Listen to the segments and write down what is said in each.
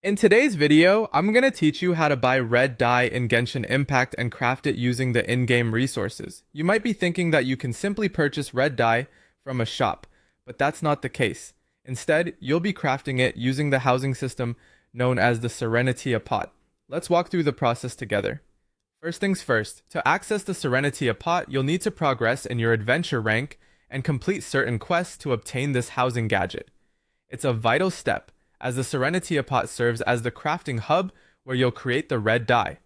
In today's video, I'm going to teach you how to buy red dye in Genshin Impact and craft it using the in-game resources. You might be thinking that you can simply purchase red dye from a shop, but that's not the case. Instead, you'll be crafting it using the housing system known as the Serenitea Pot. Let's walk through the process together. First things first, to access the Serenitea Pot, you'll need to progress in your adventure rank and complete certain quests to obtain this housing gadget. It's a vital step, as the Serenitea Pot serves as the crafting hub where you'll create the red dye.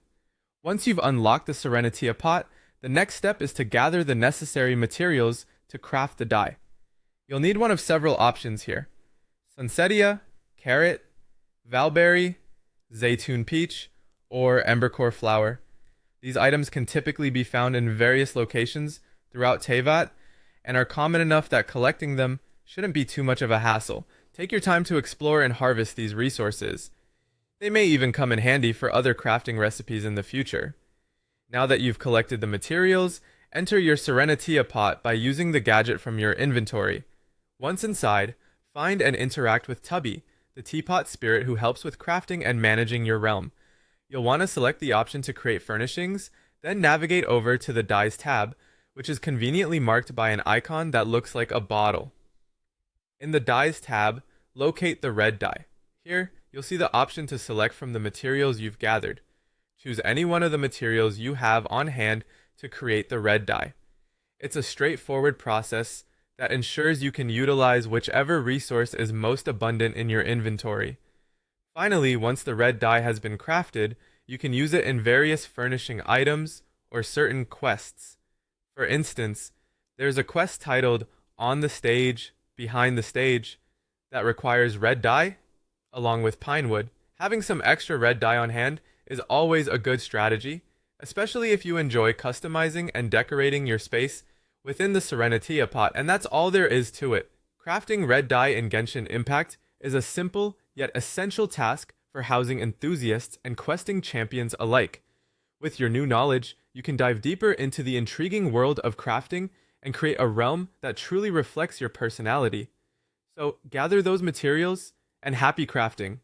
Once you've unlocked the Serenitea Pot, the next step is to gather the necessary materials to craft the dye. You'll need one of several options here: Sunsetia, Carrot, Valberry, Zaytune Peach, or Embercore Flower. These items can typically be found in various locations throughout Teyvat and are common enough that collecting them shouldn't be too much of a hassle. Take your time to explore and harvest these resources. They may even come in handy for other crafting recipes in the future. Now that you've collected the materials, enter your Serenitea Pot by using the gadget from your inventory. Once inside, find and interact with Tubby, the teapot spirit who helps with crafting and managing your realm. You'll want to select the option to create furnishings, then navigate over to the Dyes tab, which is conveniently marked by an icon that looks like a bottle. In the Dyes tab, locate the red dye. Here, you'll see the option to select from the materials you've gathered. Choose any one of the materials you have on hand to create the red dye. It's a straightforward process that ensures you can utilize whichever resource is most abundant in your inventory. Finally, once the red dye has been crafted, you can use it in various furnishing items or certain quests. For instance, there's a quest titled On the Stage, Behind the Stage that requires red dye, along with pine wood. Having some extra red dye on hand is always a good strategy, especially if you enjoy customizing and decorating your space within the Serenitea Pot, and that's all there is to it. Crafting red dye in Genshin Impact is a simple yet essential task for housing enthusiasts and questing champions alike. With your new knowledge, you can dive deeper into the intriguing world of crafting and create a realm that truly reflects your personality. So gather those materials and happy crafting.